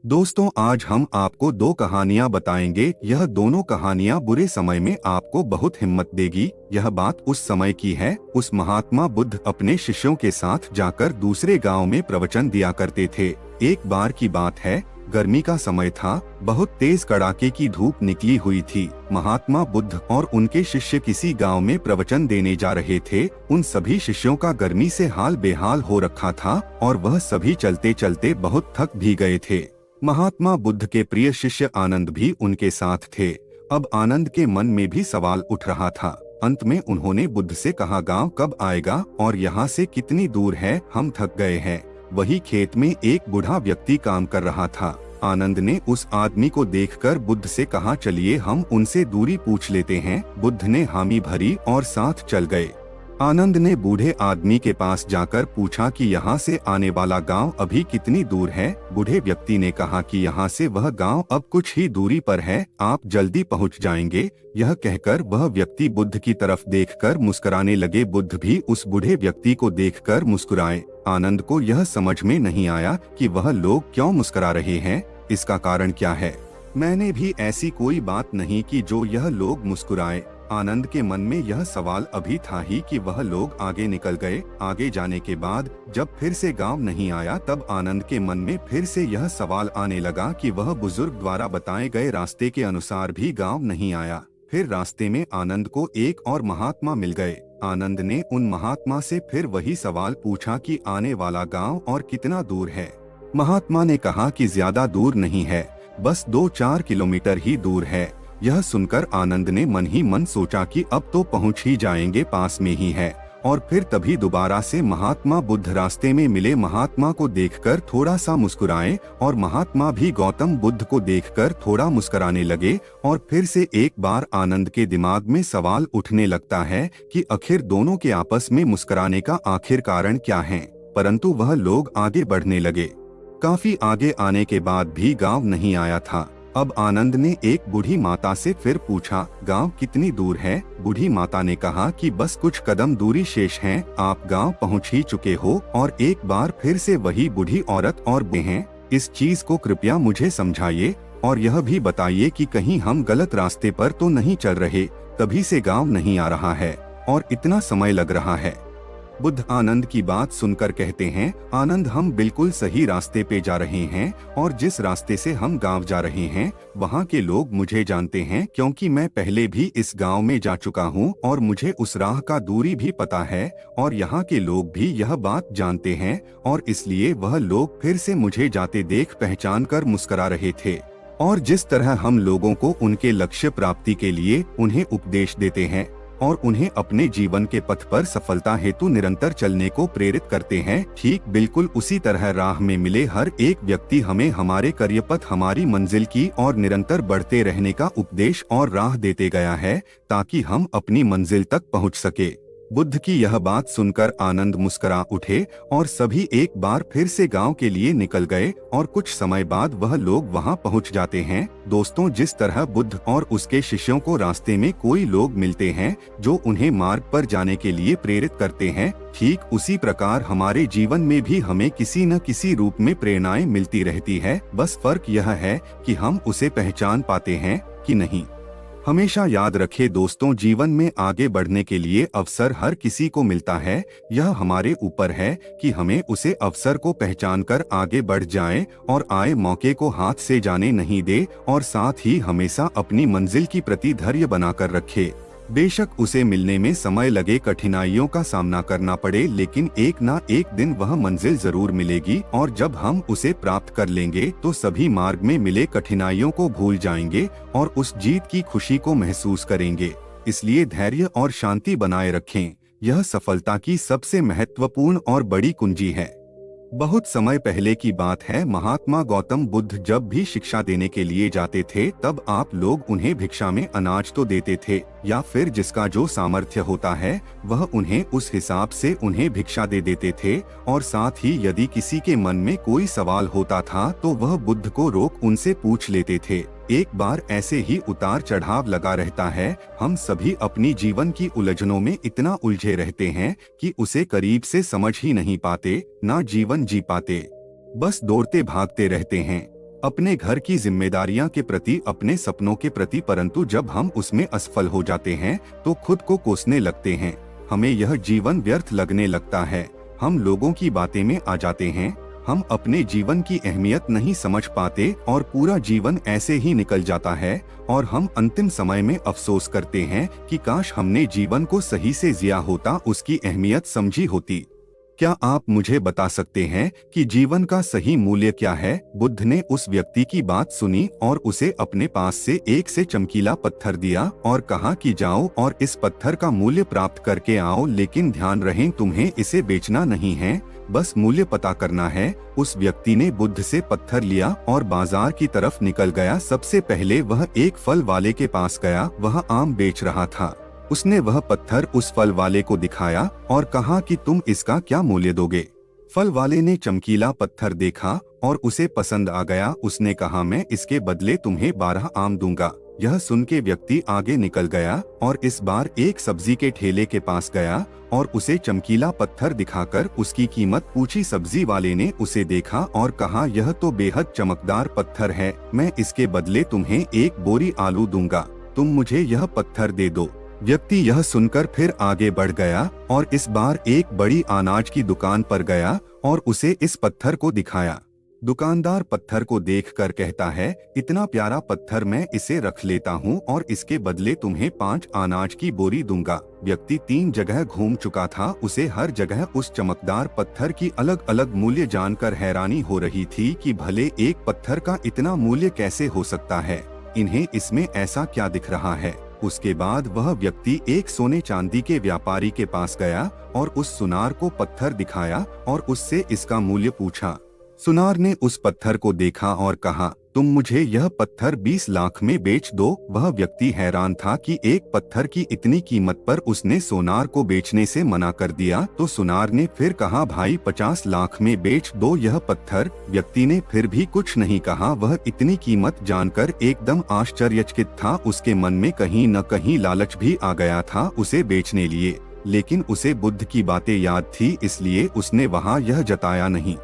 दोस्तों, आज हम आपको दो कहानियां बताएंगे। यह दोनों कहानियां बुरे समय में आपको बहुत हिम्मत देगी। यह बात उस समय की है। उस महात्मा बुद्ध अपने शिष्यों के साथ जाकर दूसरे गांव में प्रवचन दिया करते थे। एक बार की बात है, गर्मी का समय था। बहुत तेज कड़ाके की धूप निकली हुई थी। महात्मा बुद्ध और उनके शिष्य किसी गांव में प्रवचन देने जा रहे थे। उन सभी शिष्यों का गर्मी से हाल बेहाल हो रखा था और वह सभी चलते चलते बहुत थक भी गए थे। महात्मा बुद्ध के प्रिय शिष्य आनंद भी उनके साथ थे। अब आनंद के मन में भी सवाल उठ रहा था। अंत में उन्होंने बुद्ध से कहा, गांव कब आएगा और यहाँ से कितनी दूर है? हम थक गए हैं। वही खेत में एक बूढ़ा व्यक्ति काम कर रहा था। आनंद ने उस आदमी को देखकर बुद्ध से कहा, चलिए हम उनसे दूरी पूछ लेते हैं। बुद्ध ने हामी भरी और साथ चल गए। आनंद ने बूढ़े आदमी के पास जाकर पूछा कि यहाँ से आने वाला गांव अभी कितनी दूर है? बूढ़े व्यक्ति ने कहा कि यहाँ से वह गांव अब कुछ ही दूरी पर है, आप जल्दी पहुँच जाएंगे। यह कहकर वह व्यक्ति बुद्ध की तरफ देखकर मुस्कुराने लगे। बुद्ध भी उस बूढ़े व्यक्ति को देखकर मुस्कुराए। आनंद को यह समझ में नहीं आया कि वह लोग क्यों मुस्कुरा रहे हैं, इसका कारण क्या है। मैंने भी ऐसी कोई बात नहीं की जो यह लोग मुस्कुराए। आनंद के मन में यह सवाल अभी था ही कि वह लोग आगे निकल गए। आगे जाने के बाद जब फिर से गांव नहीं आया, तब आनंद के मन में फिर से यह सवाल आने लगा कि वह बुजुर्ग द्वारा बताए गए रास्ते के अनुसार भी गांव नहीं आया। फिर रास्ते में आनंद को एक और महात्मा मिल गए। आनंद ने उन महात्मा से फिर वही सवाल पूछा कि आने वाला गाँव और कितना दूर है। महात्मा ने कहा कि ज्यादा दूर नहीं है, बस 2-4 किलोमीटर ही दूर है। यह सुनकर आनंद ने मन ही मन सोचा कि अब तो पहुंच ही जाएंगे, पास में ही है। और फिर तभी दोबारा से महात्मा बुद्ध रास्ते में मिले। महात्मा को देखकर थोड़ा सा मुस्कुराए और महात्मा भी गौतम बुद्ध को देखकर थोड़ा मुस्कुराने लगे। और फिर से एक बार आनंद के दिमाग में सवाल उठने लगता है कि आखिर दोनों के आपस में मुस्कुराने का आखिर कारण क्या है। परंतु वह लोग आगे बढ़ने लगे। काफी आगे आने के बाद भी गाँव नहीं आया था। अब आनंद ने एक बूढ़ी माता से फिर पूछा, गांव कितनी दूर है? बूढ़ी माता ने कहा कि बस कुछ कदम दूरी शेष हैं, आप गांव पहुंच ही चुके हो। और एक बार फिर से वही बूढ़ी औरत और हैं, इस चीज को कृपया मुझे समझाइए और यह भी बताइए कि कहीं हम गलत रास्ते पर तो नहीं चल रहे। तभी से गांव नहीं आ रहा है और इतना समय लग रहा है। बुद्ध आनंद की बात सुनकर कहते हैं, आनंद, हम बिल्कुल सही रास्ते पे जा रहे हैं और जिस रास्ते से हम गांव जा रहे हैं वहाँ के लोग मुझे जानते हैं, क्योंकि मैं पहले भी इस गांव में जा चुका हूँ और मुझे उस राह का दूरी भी पता है और यहाँ के लोग भी यह बात जानते हैं और इसलिए वह लोग फिर से मुझे जाते देख पहचान कर मुस्कुरा रहे थे। और जिस तरह हम लोगों को उनके लक्ष्य प्राप्ति के लिए उन्हें उपदेश देते हैं और उन्हें अपने जीवन के पथ पर सफलता हेतु निरंतर चलने को प्रेरित करते हैं, ठीक बिल्कुल उसी तरह राह में मिले हर एक व्यक्ति हमें हमारे कार्यपथ, हमारी मंजिल की और निरंतर बढ़ते रहने का उपदेश और राह देते गया है, ताकि हम अपनी मंजिल तक पहुंच सके। बुद्ध की यह बात सुनकर आनंद मुस्कुरा उठे और सभी एक बार फिर से गांव के लिए निकल गए और कुछ समय बाद वह लोग वहां पहुंच जाते हैं। दोस्तों, जिस तरह बुद्ध और उसके शिष्यों को रास्ते में कोई लोग मिलते हैं जो उन्हें मार्ग पर जाने के लिए प्रेरित करते हैं, ठीक उसी प्रकार हमारे जीवन में भी हमें किसी न किसी रूप में प्रेरणाएं मिलती रहती है। बस फर्क यह है कि हम उसे पहचान पाते हैं कि नहीं। हमेशा याद रखें दोस्तों, जीवन में आगे बढ़ने के लिए अवसर हर किसी को मिलता है। यह हमारे ऊपर है कि हमें उसे अवसर को पहचानकर आगे बढ़ जाएं और आए मौके को हाथ से जाने नहीं दे और साथ ही हमेशा अपनी मंजिल की प्रति धैर्य बनाकर रखे। बेशक उसे मिलने में समय लगे, कठिनाइयों का सामना करना पड़े, लेकिन एक ना एक दिन वह मंजिल जरूर मिलेगी और जब हम उसे प्राप्त कर लेंगे तो सभी मार्ग में मिले कठिनाइयों को भूल जाएंगे और उस जीत की खुशी को महसूस करेंगे। इसलिए धैर्य और शांति बनाए रखें, यह सफलता की सबसे महत्वपूर्ण और बड़ी कुंजी है। बहुत समय पहले की बात है, महात्मा गौतम बुद्ध जब भी शिक्षा देने के लिए जाते थे तब आप लोग उन्हें भिक्षा में अनाज तो देते थे, या फिर जिसका जो सामर्थ्य होता है वह उन्हें उस हिसाब से उन्हें भिक्षा दे देते थे। और साथ ही यदि किसी के मन में कोई सवाल होता था तो वह बुद्ध को रोक उनसे पूछ लेते थे। एक बार ऐसे ही उतार चढ़ाव लगा रहता है। हम सभी अपनी जीवन की उलझनों में इतना उलझे रहते हैं कि उसे करीब से समझ ही नहीं पाते, ना जीवन जी पाते, बस दौड़ते भागते रहते हैं। अपने घर की जिम्मेदारियां के प्रति, अपने सपनों के प्रति, परंतु जब हम उसमें असफल हो जाते हैं तो खुद को कोसने लगते हैं। हमें यह जीवन व्यर्थ लगने लगता है। हम लोगों की बातें में आ जाते हैं। हम अपने जीवन की अहमियत नहीं समझ पाते और पूरा जीवन ऐसे ही निकल जाता है और हम अंतिम समय में अफसोस करते हैं कि काश हमने जीवन को सही से जिया होता, उसकी अहमियत समझी होती। क्या आप मुझे बता सकते हैं कि जीवन का सही मूल्य क्या है? बुद्ध ने उस व्यक्ति की बात सुनी और उसे अपने पास से एक से चमकीला पत्थर दिया और कहा कि जाओ और इस पत्थर का मूल्य प्राप्त करके आओ, लेकिन ध्यान रहे तुम्हें इसे बेचना नहीं है, बस मूल्य पता करना है। उस व्यक्ति ने बुद्ध से पत्थर लिया और बाजार की तरफ निकल गया। सबसे पहले वह एक फल वाले के पास गया, वह आम बेच रहा था। उसने वह पत्थर उस फल वाले को दिखाया और कहा कि तुम इसका क्या मूल्य दोगे? फल वाले ने चमकीला पत्थर देखा और उसे पसंद आ गया। उसने कहा मैं इसके बदले तुम्हें 12 आम दूंगा। यह सुन के व्यक्ति आगे निकल गया और इस बार एक सब्जी के ठेले के पास गया और उसे चमकीला पत्थर दिखाकर उसकी कीमत पूछी। सब्जी वाले ने उसे देखा और कहा यह तो बेहद चमकदार पत्थर है, मैं इसके बदले तुम्हें 1 बोरी आलू दूंगा, तुम मुझे यह पत्थर दे दो। व्यक्ति यह सुनकर फिर आगे बढ़ गया और इस बार एक बड़ी अनाज की दुकान पर गया और उसे इस पत्थर को दिखाया। दुकानदार पत्थर को देखकर कहता है इतना प्यारा पत्थर, मैं इसे रख लेता हूँ और इसके बदले तुम्हें 5 अनाज की बोरी दूंगा। व्यक्ति 3 जगह घूम चुका था, उसे हर जगह उस चमकदार पत्थर की अलग अलग मूल्य जानकर हैरानी हो रही थी कि भले एक पत्थर का इतना मूल्य कैसे हो सकता है, इन्हें इसमें ऐसा क्या दिख रहा है। उसके बाद वह व्यक्ति एक सोने चांदी के व्यापारी के पास गया और उस सुनार को पत्थर दिखाया और उससे इसका मूल्य पूछा। सुनार ने उस पत्थर को देखा और कहा तुम मुझे यह पत्थर 20 लाख में बेच दो। वह व्यक्ति हैरान था कि एक पत्थर की इतनी कीमत पर उसने सोनार को बेचने से मना कर दिया। तो सुनार ने फिर कहा भाई 50 लाख में बेच दो यह पत्थर। व्यक्ति ने फिर भी कुछ नहीं कहा। वह इतनी कीमत जानकर एकदम आश्चर्यचकित था। उसके मन में कहीं न कहीं लालच भी आ गया था उसे बेचने लिए, लेकिन उसे बुद्ध की बातें याद थी, इसलिए उसने वहाँ यह जताया नहीं।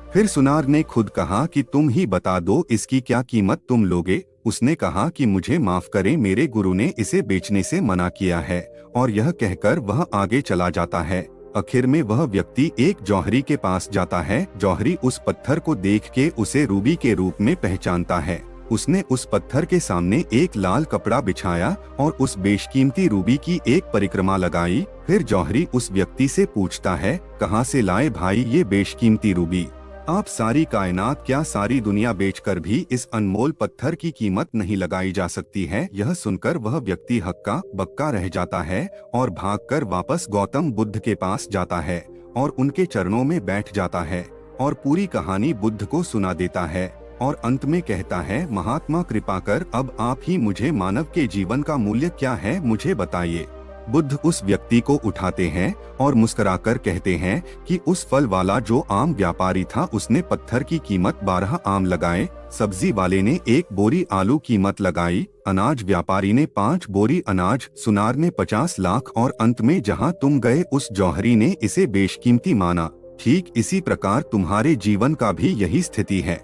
फिर सुनार ने खुद कहा कि तुम ही बता दो इसकी क्या कीमत तुम लोगे। उसने कहा कि मुझे माफ करें, मेरे गुरु ने इसे बेचने से मना किया है। और यह कहकर वह आगे चला जाता है। आखिर में वह व्यक्ति एक जौहरी के पास जाता है। जौहरी उस पत्थर को देख के उसे रूबी के रूप में पहचानता है। उसने उस पत्थर के सामने एक लाल कपड़ा बिछाया और उस बेशकीमती रूबी की एक परिक्रमा लगाई। फिर जौहरी उस व्यक्ति से पूछता है कहाँ से लाए भाई ये बेशकीमती रूबी? आप सारी कायनात, क्या सारी दुनिया बेचकर भी इस अनमोल पत्थर की कीमत नहीं लगाई जा सकती है? यह सुनकर वह व्यक्ति हक्का बक्का रह जाता है और भागकर वापस गौतम बुद्ध के पास जाता है और उनके चरणों में बैठ जाता है और पूरी कहानी बुद्ध को सुना देता है और अंत में कहता है महात्मा कृपा कर अब आप ही मुझे मानव के जीवन का मूल्य क्या है मुझे बताइए। बुद्ध उस व्यक्ति को उठाते हैं और मुस्कुराकर कहते हैं कि उस फल वाला जो आम व्यापारी था उसने पत्थर की कीमत 12 आम लगाए, सब्जी वाले ने 1 बोरी आलू कीमत लगाई, अनाज व्यापारी ने 5 बोरी अनाज, सुनार ने 50 लाख और अंत में जहां तुम गए उस जौहरी ने इसे बेशकीमती माना। ठीक इसी प्रकार तुम्हारे जीवन का भी यही स्थिति है।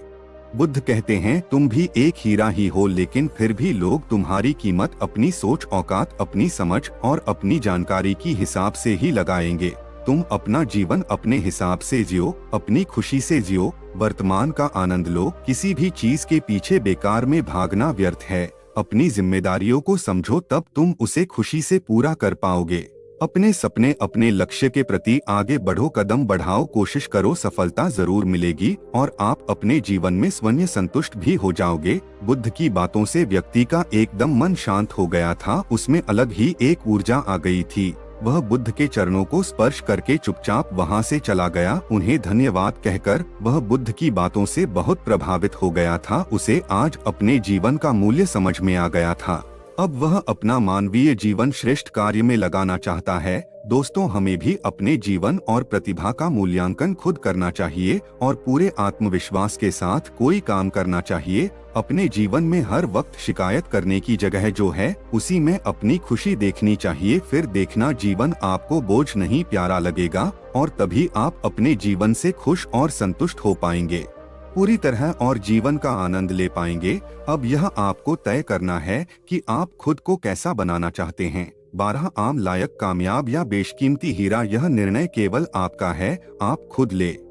बुद्ध कहते हैं तुम भी एक हीरा ही हो, लेकिन फिर भी लोग तुम्हारी कीमत अपनी सोच, औकात, अपनी समझ और अपनी जानकारी की हिसाब से ही लगाएंगे। तुम अपना जीवन अपने हिसाब से जियो, अपनी खुशी से जियो, वर्तमान का आनंद लो। किसी भी चीज के पीछे बेकार में भागना व्यर्थ है। अपनी जिम्मेदारियों को समझो, तब तुम उसे खुशी से पूरा कर पाओगे। अपने सपने, अपने लक्ष्य के प्रति आगे बढ़ो, कदम बढ़ाओ, कोशिश करो, सफलता जरूर मिलेगी और आप अपने जीवन में स्वयं संतुष्ट भी हो जाओगे। बुद्ध की बातों से व्यक्ति का एकदम मन शांत हो गया था। उसमें अलग ही एक ऊर्जा आ गई थी। वह बुद्ध के चरणों को स्पर्श करके चुपचाप वहां से चला गया। उन्हें धन्यवाद कहकर वह बुद्ध की बातों से बहुत प्रभावित हो गया था। उसे आज अपने जीवन का मूल्य समझ में आ गया था। अब वह अपना मानवीय जीवन श्रेष्ठ कार्य में लगाना चाहता है। दोस्तों, हमें भी अपने जीवन और प्रतिभा का मूल्यांकन खुद करना चाहिए और पूरे आत्मविश्वास के साथ कोई काम करना चाहिए। अपने जीवन में हर वक्त शिकायत करने की जगह जो है उसी में अपनी खुशी देखनी चाहिए। फिर देखना जीवन आपको बोझ नहीं प्यारा लगेगा और तभी आप अपने जीवन से खुश और संतुष्ट हो पाएंगे। पूरी तरह और जीवन का आनंद ले पाएंगे। अब यह आपको तय करना है कि आप खुद को कैसा बनाना चाहते हैं। 12 आम लायक कामयाब या बेशकीमती हीरा। यह निर्णय केवल आपका है, आप खुद ले।